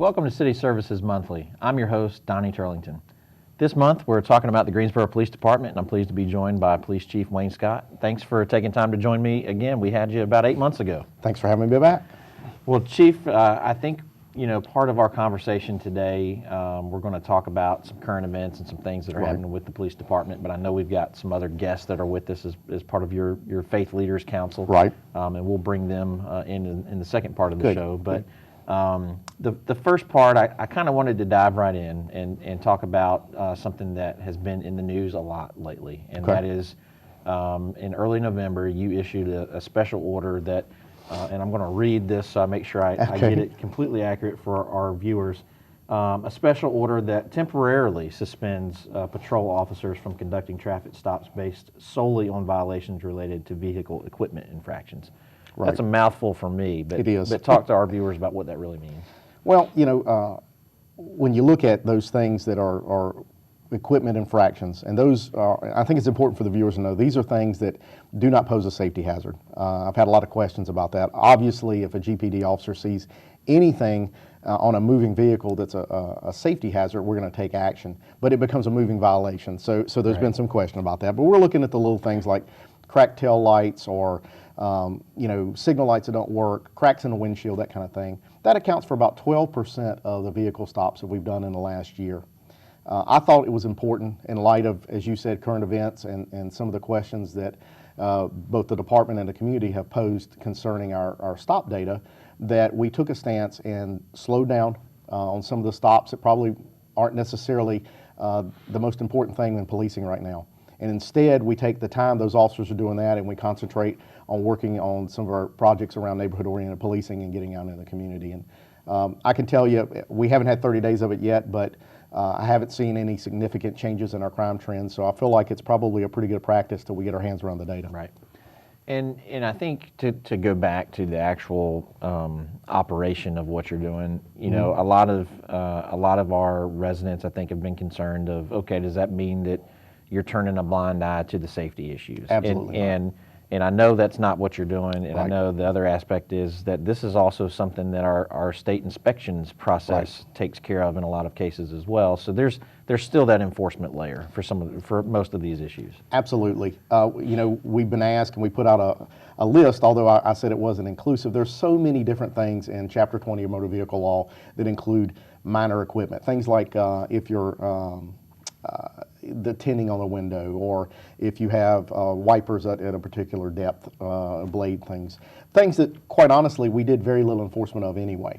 Welcome to City Services Monthly. I'm your host, Donnie Turlington. This month, we're talking about the Greensboro Police Department, and I'm pleased to be joined by Police Chief Wayne Scott. Thanks for taking time to join me again. We had you about 8 months ago. Thanks for having me back. Well, Chief, I think part of our conversation today, we're going to talk about some current events and some things that are happening with the police department. But I know we've got some other guests that are with us as part of your Faith Leaders Council, right? And we'll bring them in the second part of the show. But the first part, I kind of wanted to dive right in and talk about something that has been in the news a lot lately, and that is in early November you issued a special order that, and I'm going to read this so I make sure I get it completely accurate for our viewers. A special order that temporarily suspends patrol officers from conducting traffic stops based solely on violations related to vehicle equipment infractions. Right. That's a mouthful for me, but it is. But talk to our viewers about what that really means. Well, when you look at those things that are equipment infractions, and those are, I think it's important for the viewers to know, these are things that do not pose a safety hazard. I've had a lot of questions about that. Obviously, if a GPD officer sees anything on a moving vehicle that's a safety hazard, we're going to take action, but it becomes a moving violation. So there's been some question about that, but we're looking at the little things like cracked tail lights or signal lights that don't work, cracks in the windshield, that kind of thing. That accounts for about 12% of the vehicle stops that we've done in the last year. I thought it was important in light of, as you said, current events and some of the questions that both the department and the community have posed concerning our stop data, that we took a stance and slowed down on some of the stops that probably aren't necessarily the most important thing in policing right now. And instead, we take the time those officers are doing that and we concentrate on working on some of our projects around neighborhood-oriented policing and getting out in the community. And I can tell you, we haven't had 30 days of it yet, but I haven't seen any significant changes in our crime trends. So I feel like it's probably a pretty good practice till we get our hands around the data. Right. And I think to go back to the actual operation of what you're doing, a lot of our residents, I think, have been concerned of, okay, does that mean that you're turning a blind eye to the safety issues? Absolutely. And I know that's not what you're doing, and right. I know the other aspect is that this is also something that our state inspections process takes care of in a lot of cases as well. So there's still that enforcement layer for most of these issues. Absolutely. We've been asked, and we put out a list, although I said it wasn't inclusive. There's so many different things in Chapter 20 of Motor Vehicle Law that include minor equipment. Things like if you're the tinting on the window, or if you have wipers at a particular depth, blade things that quite honestly we did very little enforcement of anyway.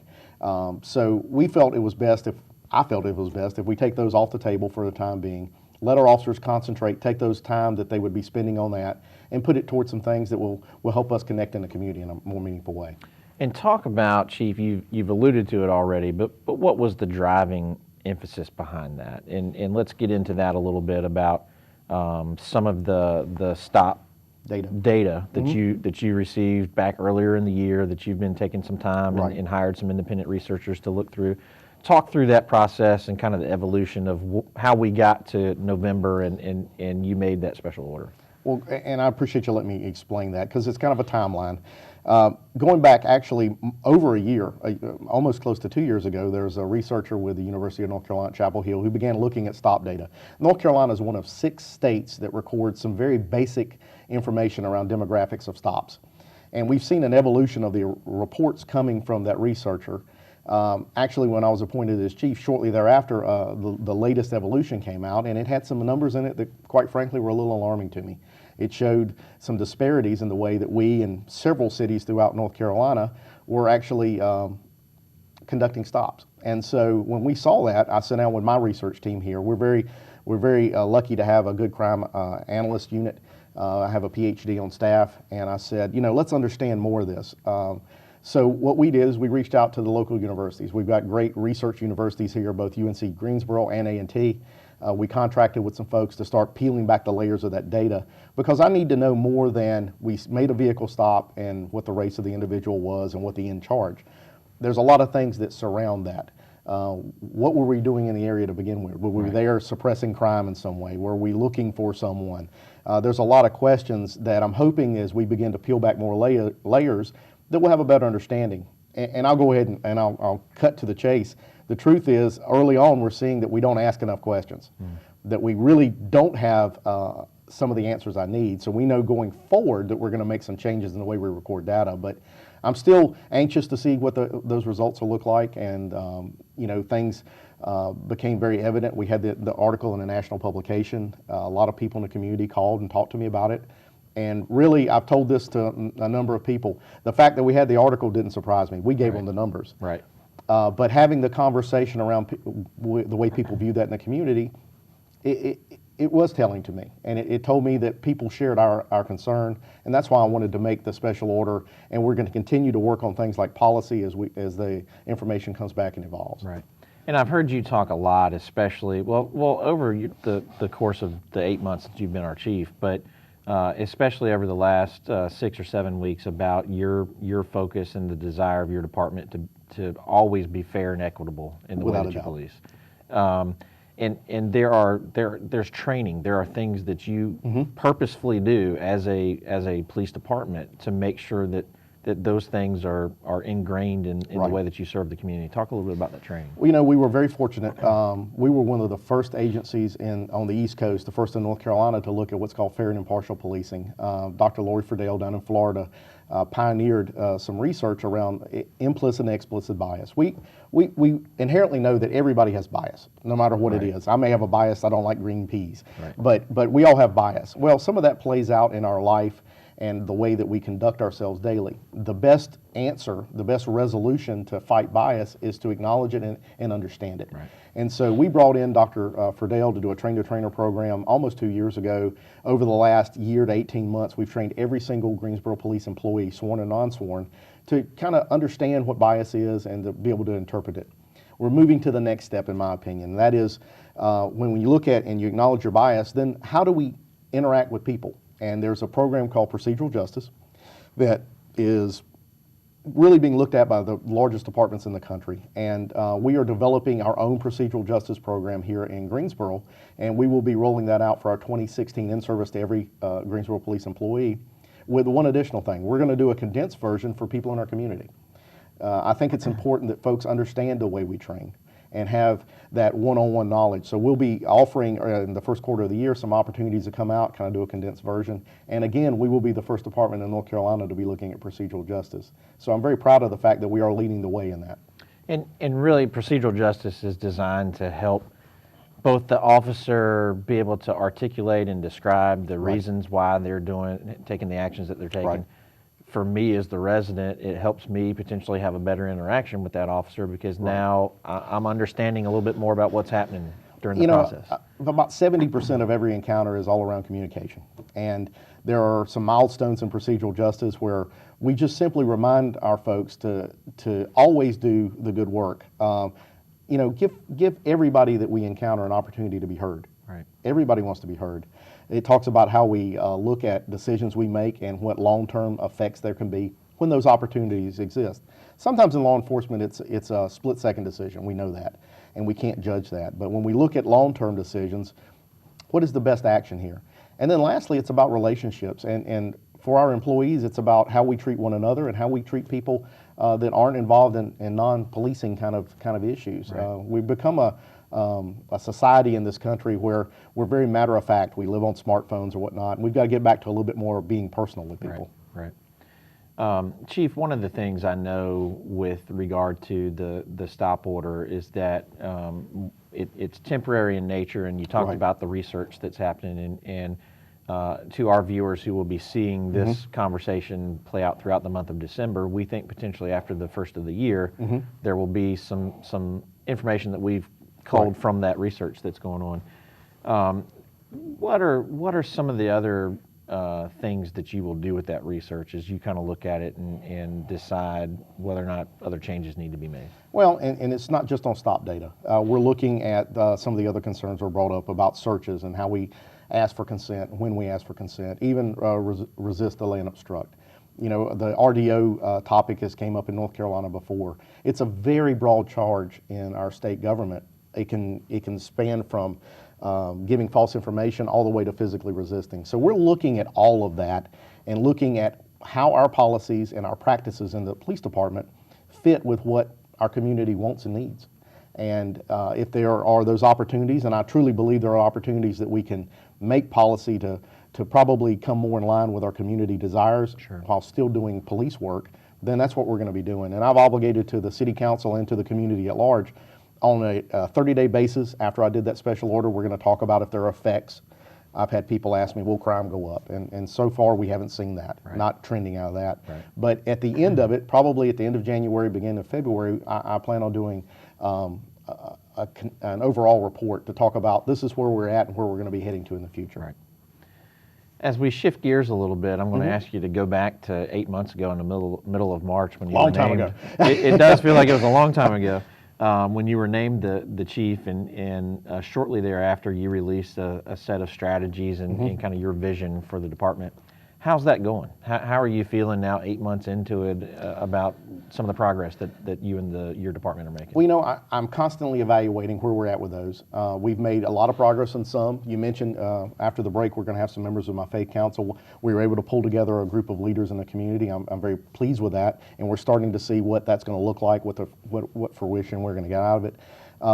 So we felt it was best if we take those off the table for the time being, let our officers concentrate, take those time that they would be spending on that, and put it towards some things that will help us connect in the community in a more meaningful way. And talk about, Chief, you've alluded to it already, but what was the driving emphasis behind that? And let's get into that a little bit about some of the stop data that you received back earlier in the year, that you've been taking some time and hired some independent researchers to look through. Talk through that process and kind of the evolution of how we got to November and you made that special order. Well, and I appreciate you letting me explain that, because it's kind of a timeline. Going back actually over a year, almost close to 2 years ago, there's a researcher with the University of North Carolina at Chapel Hill who began looking at stop data. North Carolina is one of 6 states that records some very basic information around demographics of stops. And we've seen an evolution of the reports coming from that researcher. Actually, when I was appointed as chief, shortly thereafter, the latest evolution came out, and it had some numbers in it that, quite frankly, were a little alarming to me. It showed some disparities in the way that we and several cities throughout North Carolina were actually conducting stops. And so when we saw that, I sat down with my research team here. We're very lucky to have a good crime analyst unit. I have a PhD on staff, and I said, let's understand more of this. So what we did is we reached out to the local universities. We've got great research universities here, both UNC Greensboro and A&T. We contracted with some folks to start peeling back the layers of that data, because I need to know more than we made a vehicle stop and what the race of the individual was and what the in charge. There's a lot of things that surround that. What were we doing in the area to begin with? Were we there suppressing crime in some way? Were we looking for someone? There's a lot of questions that I'm hoping, as we begin to peel back more layers, that we'll have a better understanding. And I'll go ahead and I'll cut to the chase. The truth is, early on, we're seeing that we don't ask enough questions, that we really don't have some of the answers I need. So we know going forward that we're going to make some changes in the way we record data. But I'm still anxious to see what those results will look like. And, things became very evident. We had the article in a national publication. A lot of people in the community called and talked to me about it. And really, I've told this to a number of people. The fact that we had the article didn't surprise me. We gave them the numbers. Right. But having the conversation around the way people view that in the community, it was telling to me. And it told me that people shared our concern. And that's why I wanted to make the special order. And we're going to continue to work on things like policy as the information comes back and evolves. Right. And I've heard you talk a lot, especially, over the course of the 8 months that you've been our chief, but especially over the last 6 or 7 weeks, about your focus and the desire of your department to always be fair and equitable in the way that you police. And there's training. There are things that you purposefully do as a police department to make sure that those things are ingrained in the way that you serve the community. Talk a little bit about that training. Well, we were very fortunate. We were one of the first agencies on the East Coast, the first in North Carolina, to look at what's called fair and impartial policing. Dr. Lori Friedel down in Florida pioneered some research around implicit and explicit bias. We inherently know that everybody has bias, no matter what it is. I may have a bias, I don't like green peas, but we all have bias. Well, some of that plays out in our life and the way that we conduct ourselves daily. The best answer, the best resolution to fight bias is to acknowledge it and understand it. Right. And so we brought in Dr. Friedel to do a train-the-trainer program almost 2 years ago. Over the last year to 18 months, we've trained every single Greensboro police employee, sworn and non-sworn, to kind of understand what bias is and to be able to interpret it. We're moving to the next step, in my opinion. And that is when you look at and you acknowledge your bias, then how do we interact with people? And there's a program called Procedural Justice that is really being looked at by the largest departments in the country. And we are developing our own procedural justice program here in Greensboro, and we will be rolling that out for our 2016 in-service to every Greensboro police employee with one additional thing. We're going to do a condensed version for people in our community. I think it's important that folks understand the way we train and have that one-on-one knowledge. So we'll be offering in the first quarter of the year some opportunities to come out, kind of do a condensed version. And again, we will be the first department in North Carolina to be looking at procedural justice. So I'm very proud of the fact that we are leading the way in that. And really, procedural justice is designed to help both the officer be able to articulate and describe the reasons why they're taking the actions that they're taking. Right. For me as the resident, it helps me potentially have a better interaction with that officer because now I'm understanding a little bit more about what's happening during the process. About 70% of every encounter is all around communication. And there are some milestones in procedural justice where we just simply remind our folks to always do the good work. Give everybody that we encounter an opportunity to be heard. Right. Everybody wants to be heard. It talks about how we look at decisions we make and what long-term effects there can be when those opportunities exist. Sometimes in law enforcement, it's a split-second decision. We know that, and we can't judge that. But when we look at long-term decisions, what is the best action here? And then lastly, it's about relationships. And for our employees, it's about how we treat one another and how we treat people that aren't involved in non-policing kind of issues. Right. We've become a society in this country where we're very matter of fact. We live on smartphones or whatnot, and we've got to get back to a little bit more of being personal with people. Right. Chief, one of the things I know with regard to the stop order is that it's temporary in nature, and you talked about the research that's happening, and to our viewers who will be seeing this conversation play out throughout the month of December, we think potentially after the first of the year, there will be some information that we've culled from that research that's going on. What are some of the other things that you will do with that research as you kind of look at it and decide whether or not other changes need to be made? Well, and it's not just on stop data. We're looking at some of the other concerns that were brought up about searches and how we ask for consent, when we ask for consent, even resist, delay, and obstruct. The RDO topic has came up in North Carolina before. It's a very broad charge in our state government. It can span from giving false information all the way to physically resisting. So we're looking at all of that and looking at how our policies and our practices in the police department fit with what our community wants and needs. And if there are those opportunities, and I truly believe there are opportunities that we can make policy to probably come more in line with our community desires while still doing police work, then that's what we're going to be doing. And I've obligated to the city council and to the community at large on a 30-day basis. After I did that special order, we're going to talk about if there are effects. I've had people ask me, will crime go up? And so far we haven't seen that, not trending out of that. But at the end of it, probably at the end of January, beginning of February, I plan on doing an overall report to talk about this is where we're at and where we're going to be heading to in the future. As we shift gears a little bit, I'm going to ask you to go back to 8 months ago in the middle of March when you were named. Long time ago. It does feel like it was a long time ago. When you were named the chief, and shortly thereafter you released a set of strategies and kind of your vision for the department. How's that going? How are you feeling now, 8 months into it, about some of the progress that you and your department are making? Well, you know, I'm constantly evaluating where we're at with those. We've made a lot of progress on some. You mentioned after the break we're going to have some members of my faith council. We were able to pull together a group of leaders in the community. I'm very pleased with that, and we're starting to see what that's going to look like, what fruition we're going to get out of it.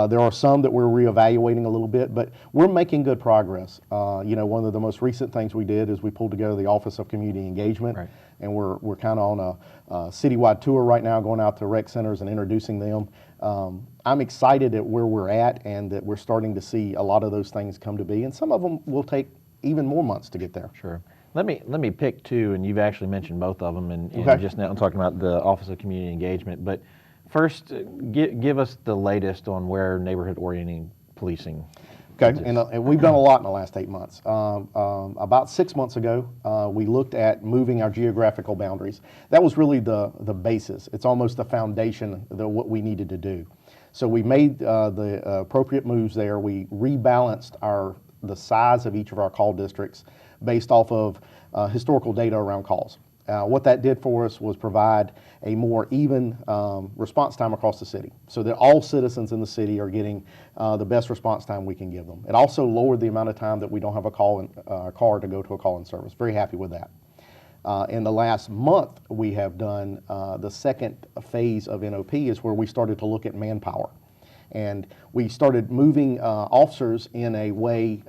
There are some that we're reevaluating a little bit, but we're making good progress. You know, one of the most recent things we did is we pulled together the Office of Community Engagement, and we're kind of on a citywide tour right now, going out to rec centers and introducing them. I'm excited at where we're at and that we're starting to see a lot of those things come to be, and some of them will take even more months to get there. Sure. Let me pick two, and you've actually mentioned both of them, and just now I'm talking about the Office of Community Engagement, but first, give us the latest on where neighborhood-oriented policing. Okay, and we've done a lot in the last 8 months. About 6 months ago, we looked at moving our geographical boundaries. That was really the basis. It's almost the foundation of what we needed to do. So we made the appropriate moves there. We rebalanced the size of each of our call districts based off of historical data around calls. What that did for us was provide a more even response time across the city so that all citizens in the city are getting the best response time we can give them. It also lowered the amount of time that we don't have a car to go to a call-in service. Very happy with that. In the last month, we have done the second phase of NOP is where we started to look at manpower. And we started moving officers in a way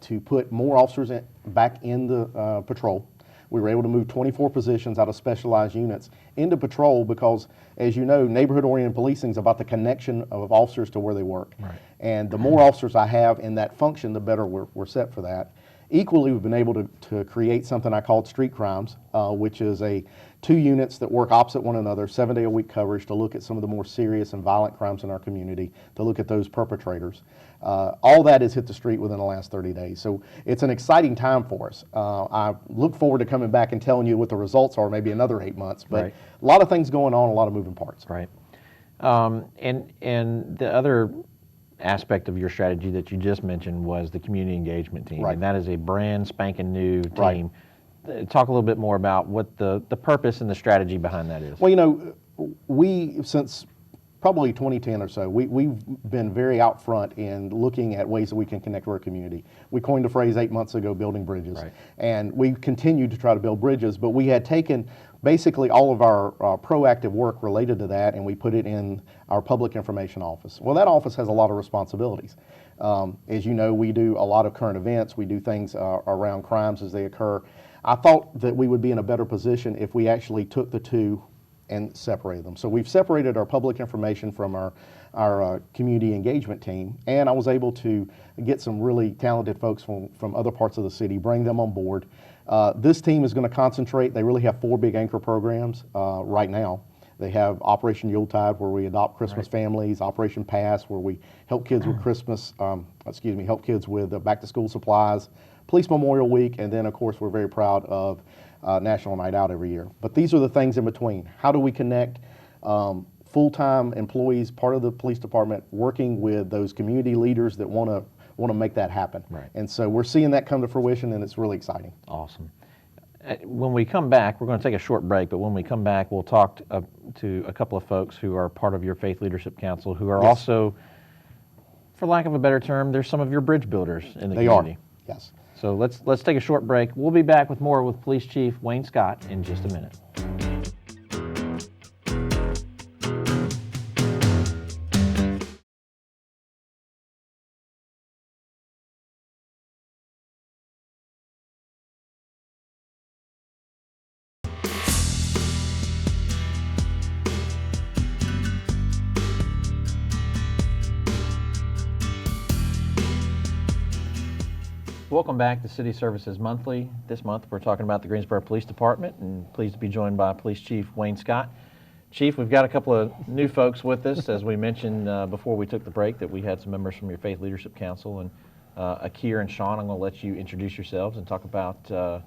to put more officers back in the patrol. We were able to move 24 positions out of specialized units into patrol because, as you know, neighborhood-oriented policing is about the connection of officers to where they work. And the more officers I have in that function, the better we're set for that. Equally, we've been able to create something I called street crimes, which is 2 units that work opposite one another, 7-day-a-week coverage to look at some of the more serious and violent crimes in our community, to look at those perpetrators. All that has hit the street within the last 30 days. So it's an exciting time for us. I look forward to coming back and telling you what the results are maybe another 8 months, but a lot of things going on, a lot of moving parts. And the other aspect of your strategy that you just mentioned was the community engagement team, and that is a brand spanking new team. Talk a little bit more about what the purpose and the strategy behind that is. Well, you know, we, since probably 2010 or so, we've been very out front in looking at ways that we can connect to our community. We coined the phrase 8 months ago, building bridges. And we continued to try to build bridges, but we had taken basically all of our proactive work related to that, and we put it in our public information office. Well, that office has a lot of responsibilities. As you know, we do a lot of current events. We do things around crimes as they occur. I thought that we would be in a better position if we actually took the two and separated them. So we've separated our public information from our community engagement team, and I was able to get some really talented folks from other parts of the city, bring them on board. This team is going to concentrate. They really have 4 big anchor programs right now. They have Operation Yuletide, where we adopt Christmas families, Operation Pass, where we help kids with help kids with back-to-school supplies, Police Memorial Week, and then, of course, we're very proud of National Night Out every year. But these are the things in between. How do we connect full-time employees, part of the police department, working with those community leaders that want to make that happen? And so we're seeing that come to fruition, and it's really exciting. Awesome. When we come back, we're going to take a short break, but when we come back, we'll talk to a couple of folks who are part of your Faith Leadership Council, who are also, for lack of a better term, they're some of your bridge builders in the community. They are, yes. So let's take a short break. We'll be back with more with Police Chief Wayne Scott in just a minute. Welcome back to City Services Monthly. This month we're talking about the Greensboro Police Department, and pleased to be joined by Police Chief Wayne Scott. Chief, we've got a couple of new folks with us. As we mentioned before we took the break, that we had some members from your Faith Leadership Council, and Akir and Sean, I'm going to let you introduce yourselves and talk about the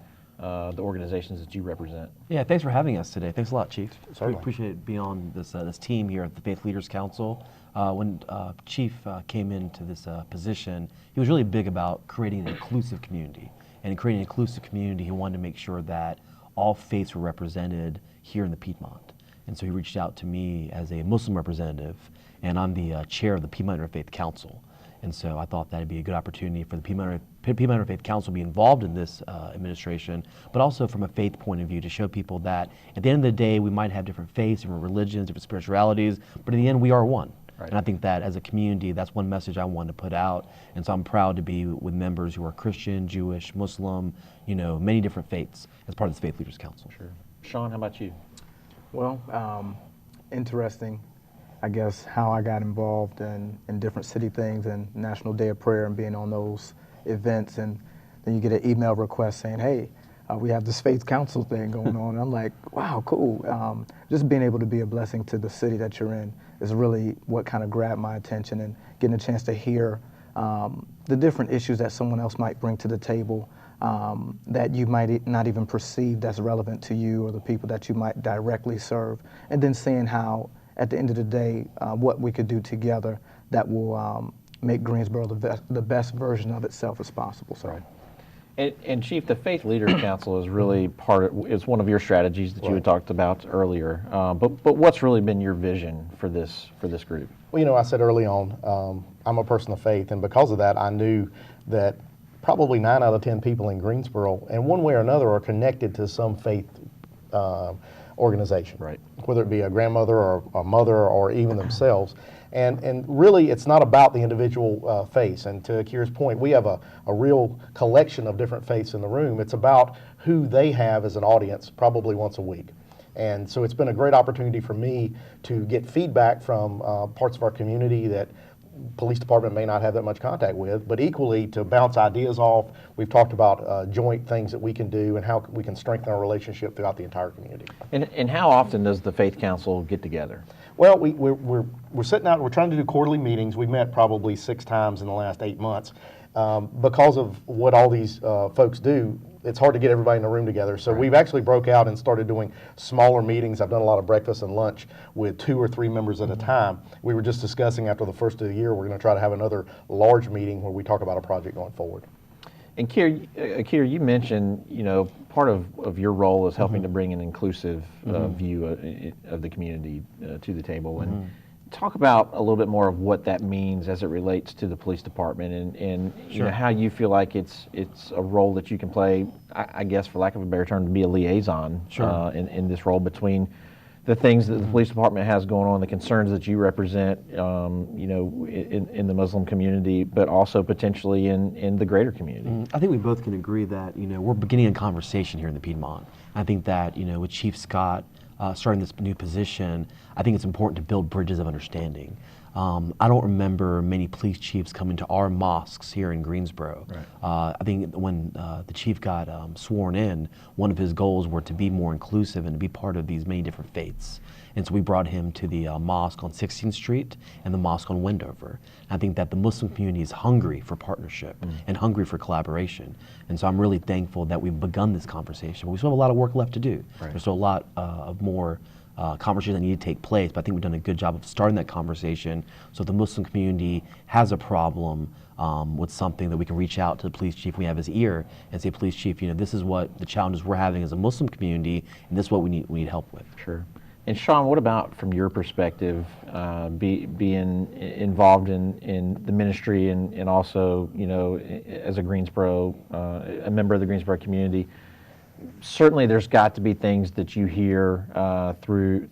organizations that you represent. Yeah, thanks for having us today. Thanks a lot, Chief. Certainly. Appreciate being on this team here at the Faith Leaders Council. When Chief came into this position, he was really big about creating an inclusive community. And in creating an inclusive community, he wanted to make sure that all faiths were represented here in the Piedmont. And so he reached out to me as a Muslim representative, and I'm the chair of the Piedmont Interfaith Council. And so I thought that'd be a good opportunity for the Piedmont Interfaith Council to be involved in this administration, but also from a faith point of view to show people that at the end of the day, we might have different faiths, different religions, different spiritualities, but in the end, we are one. Right. And I think that as a community, that's one message I wanted to put out. And so I'm proud to be with members who are Christian, Jewish, Muslim, many different faiths as part of the Faith Leaders Council. Sure. Sean, how about you? Well, interesting, I guess, how I got involved in different city things and National Day of Prayer and being on those events. And then you get an email request saying, hey, we have this faith council thing going on. And I'm like, wow, cool. Just being able to be a blessing to the city that you're in is really what kind of grabbed my attention, and getting a chance to hear the different issues that someone else might bring to the table that you might not even perceive that's relevant to you or the people that you might directly serve. And then seeing how, at the end of the day, what we could do together that will make Greensboro the best version of itself as possible. So. Right. And Chief, the Faith Leaders Council is really it's one of your strategies that you had talked about earlier. But what's really been your vision for this group? Well, I said early on, I'm a person of faith, and because of that, I knew that probably 9 out of 10 people in Greensboro, in one way or another, are connected to some faith organization, right? Whether it be a grandmother or a mother or even themselves. And really, it's not about the individual faiths. And to Akir's point, we have a real collection of different faiths in the room. It's about who they have as an audience probably once a week. And so it's been a great opportunity for me to get feedback from parts of our community that police department may not have that much contact with, but equally to bounce ideas off. We've talked about joint things that we can do and how we can strengthen our relationship throughout the entire community. And how often does the Faith Council get together? Well, we're sitting out, we're trying to do quarterly meetings. We've met probably 6 times in the last 8 months. Because of what all these folks do, it's hard to get everybody in the room together. So we've actually broke out and started doing smaller meetings. I've done a lot of breakfast and lunch with 2 or 3 members at a time. We were just discussing after the first of the year, we're going to try to have another large meeting where we talk about a project going forward. And Akir, you mentioned, part of your role is helping to bring an inclusive view of the community to the table. And talk about a little bit more of what that means as it relates to the police department, and Sure. How you feel like it's a role that you can play, I guess, for lack of a better term, to be a liaison. Sure. In this role between the things that the police department has going on, the concerns that you represent, in the Muslim community, but also potentially in the greater community. I think we both can agree that, we're beginning a conversation here in the Piedmont. I think that, with Chief Scott starting this new position, I think it's important to build bridges of understanding. I don't remember many police chiefs coming to our mosques here in Greensboro. Right. I think when the chief got sworn in, one of his goals were to be more inclusive and to be part of these many different faiths. And so we brought him to the mosque on 16th Street and the mosque on Wendover. And I think that the Muslim community is hungry for partnership and hungry for collaboration. And so I'm really thankful that we've begun this conversation. But we still have a lot of work left to do. Right. There's still a lot of more conversations that need to take place, but I think we've done a good job of starting that conversation so the Muslim community has a problem with something that we can reach out to the police chief we have his ear and say, police chief, this is what the challenges we're having as a Muslim community, and this is what we need help with. Sure. And Sean, what about from your perspective, being involved in the ministry and also, as a Greensboro, a member of the Greensboro community? Certainly there's got to be things that you hear through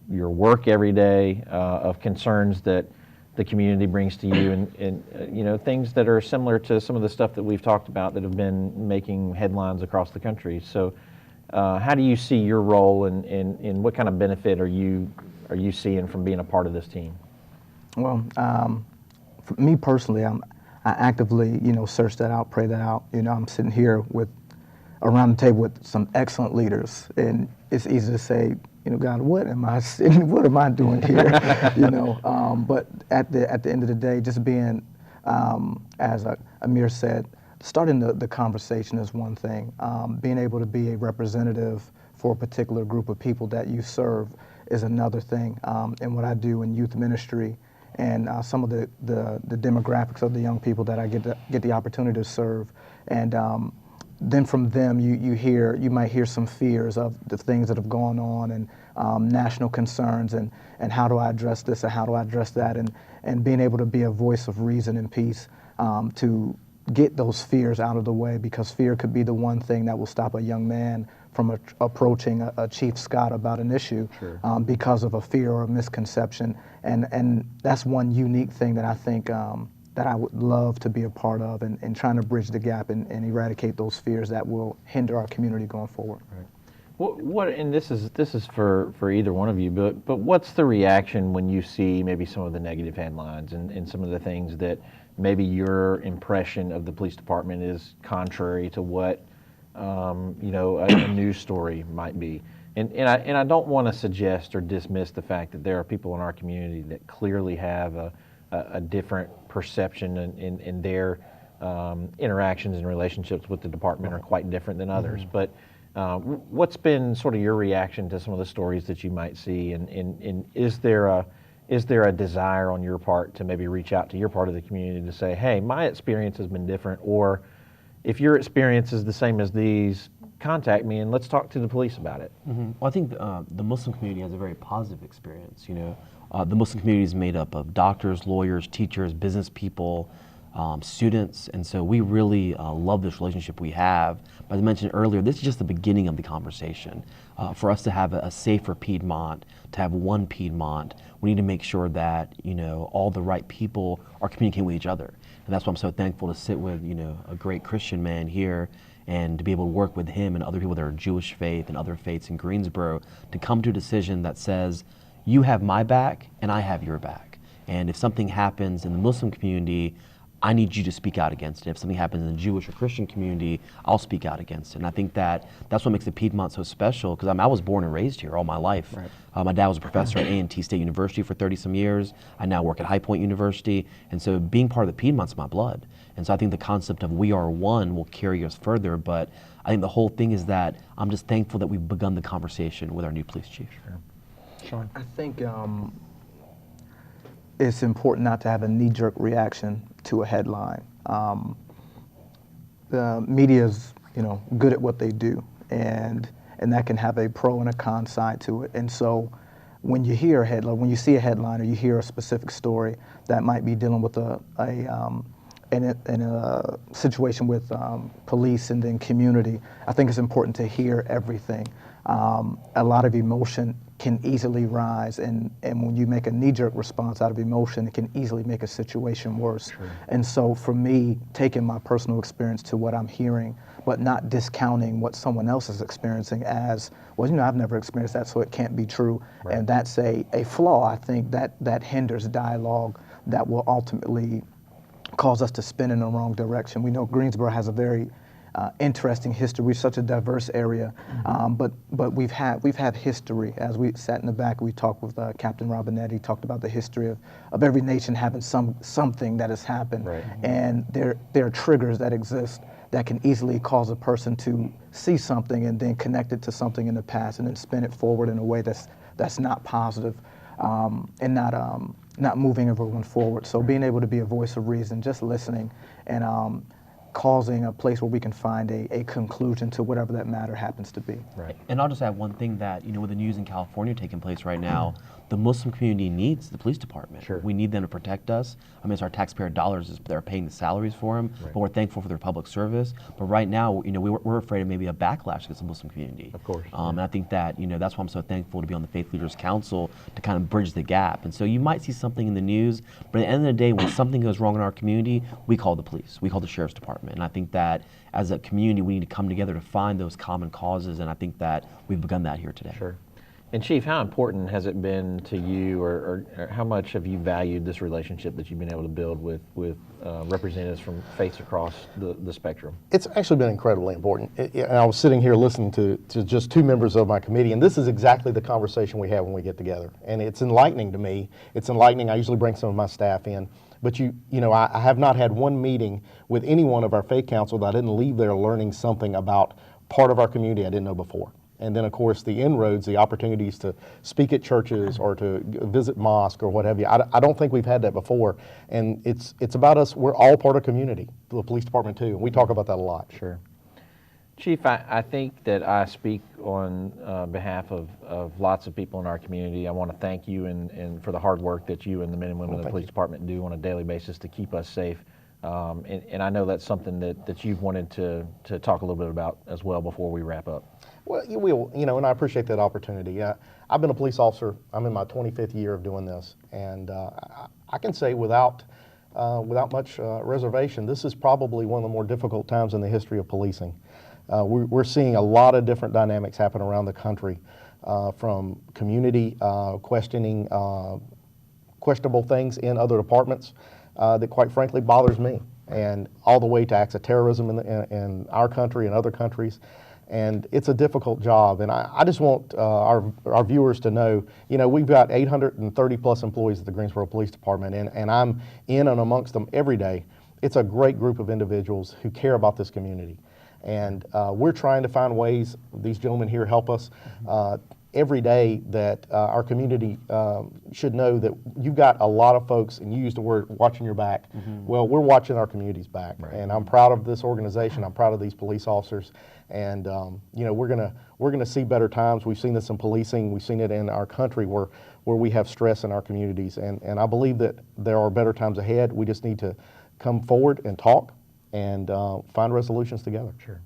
your work every day of concerns that the community brings to you, and things that are similar to some of the stuff that we've talked about that have been making headlines across the country. So how do you see your role, and what kind of benefit are you seeing from being a part of this team? Well, for me personally, I actively, search that out, pray that out. I'm sitting here around the table with some excellent leaders, and it's easy to say, God, what am I doing here? But at the end of the day, just being, as Amir said, starting the conversation is one thing. Being able to be a representative for a particular group of people that you serve is another thing. And what I do in youth ministry and some of the demographics of the young people that I get the opportunity to serve, and then from them you might hear some fears of the things that have gone on, and national concerns, and how do I address this, and how do I address that, and being able to be a voice of reason and peace to get those fears out of the way, because fear could be the one thing that will stop a young man from approaching a Chief Scott about an issue. Sure. Because of a fear or a misconception, and that's one unique thing that I think that I would love to be a part of, and trying to bridge the gap and eradicate those fears that will hinder our community going forward. Right. What and this is for either one of you, but what's the reaction when you see maybe some of the negative headlines and some of the things that maybe your impression of the police department is contrary to what a news story might be? And I don't want to suggest or dismiss the fact that there are people in our community that clearly have a different perception, in their interactions and relationships with the department are quite different than others. But what's been sort of your reaction to some of the stories that you might see, and is there a desire on your part to maybe reach out to your part of the community to say, hey, my experience has been different, or if your experience is the same as these, contact me and let's talk to the police about it? Well, I think the Muslim community has a very positive experience. The Muslim community is made up of doctors, lawyers, teachers, business people, students, and so we really love this relationship we have. But as I mentioned earlier, this is just the beginning of the conversation. For us to have a safer Piedmont, to have one Piedmont, we need to make sure that all the right people are communicating with each other. And that's why I'm so thankful to sit with a great Christian man here, and to be able to work with him and other people that are Jewish faith and other faiths in Greensboro to come to a decision that says, you have my back and I have your back. And if something happens in the Muslim community, I need you to speak out against it. If something happens in the Jewish or Christian community, I'll speak out against it. And I think that's what makes the Piedmont so special, because I was born and raised here all my life. Right. My dad was a professor at A&T State University for 30 some years. I now work at High Point University. And so being part of the Piedmont's my blood. And so I think the concept of we are one will carry us further. But I think the whole thing is that I'm just thankful that we've begun the conversation with our new police chief. Sure. Sean? I think it's important not to have a knee-jerk reaction to a headline. The media's, good at what they do, and that can have a pro and a con side to it. And so, when you hear a headline, when you see a headline, or you hear a specific story that might be dealing with in a situation with police and then community, I think it's important to hear everything. A lot of emotion can easily rise, and when you make a knee-jerk response out of emotion, it can easily make a situation worse. Sure. And so for me, taking my personal experience to what I'm hearing, but not discounting what someone else is experiencing as, well, I've never experienced that, so it can't be true. Right. And that's a flaw, I think, that hinders dialogue that will ultimately cause us to spin in the wrong direction. We know Greensboro has a very interesting history. We're such a diverse area, but we've had history. As we sat in the back, we talked with Captain Robinetti, talked about the history of every nation having something that has happened. Right. And there are triggers that exist that can easily cause a person to see something and then connect it to something in the past and then spin it forward in a way that's not positive, and not moving everyone forward. So being able to be a voice of reason, just listening, and causing a place where we can find a conclusion to whatever that matter happens to be. Right. And I'll just add one thing that, with the news in California taking place right now, the Muslim community needs the police department. Sure. We need them to protect us. I mean, it's our taxpayer dollars, they're paying the salaries for them, Right. but we're thankful for their public service. But right now, we're afraid of maybe a backlash against the Muslim community. Of course. And I think that, that's why I'm so thankful to be on the Faith Leaders Council to kind of bridge the gap. And so you might see something in the news, but at the end of the day, when something goes wrong in our community, we call the police, we call the sheriff's department. And I think that as a community, we need to come together to find those common causes, and I think that we've begun that here today. Sure. And Chief, how important has it been to you, or how much have you valued this relationship that you've been able to build with representatives from faiths across the spectrum? It's actually been incredibly important. And I was sitting here listening to just two members of my committee, and this is exactly the conversation we have when we get together. And it's enlightening to me. It's enlightening. I usually bring some of my staff in. But I have not had one meeting with any one of our faith council that I didn't leave there learning something about part of our community I didn't know before. And then, of course, the inroads, the opportunities to speak at churches or to visit mosque or what have you. I don't think we've had that before. And it's about us. We're all part of community, the police department too. And we talk about that a lot. Sure. Chief, I think that I speak on behalf of lots of people in our community. I want to thank you and for the hard work that you and the men and women of the police department do on a daily basis to keep us safe. And I know that's something that you've wanted to talk a little bit about as well before we wrap up. Well, you will, and I appreciate that opportunity. I've been a police officer. I'm in my 25th year of doing this, and I can say without much reservation, this is probably one of the more difficult times in the history of policing. We're seeing a lot of different dynamics happen around the country, from community questioning questionable things in other departments that, quite frankly, bothers me, and all the way to acts of terrorism in our country and other countries. And it's a difficult job, and I just want our viewers to know, we've got 830 plus employees at the Greensboro Police Department, and I'm in and amongst them every day. It's a great group of individuals who care about this community, and we're trying to find ways. These gentlemen here help us every day that our community should know that you've got a lot of folks, and you used the word watching your back. Well, we're watching our community's back, and I'm proud of this organization. I'm proud of these police officers. And we're gonna see better times. We've seen this in policing. We've seen it in our country where we have stress in our communities. And I believe that there are better times ahead. We just need to come forward and talk and find resolutions together. Sure.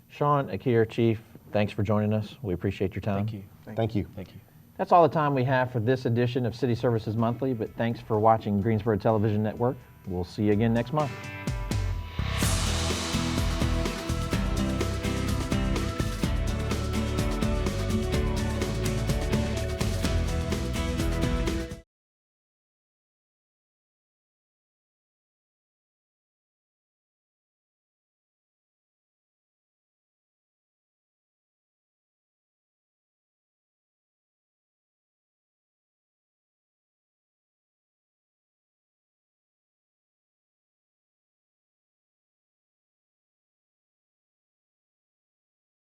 Sean, Akir, Chief, thanks for joining us. We appreciate your time. Thank you. Thank you. Thank you. That's all the time we have for this edition of City Services Monthly, but thanks for watching Greensboro Television Network. We'll see you again next month.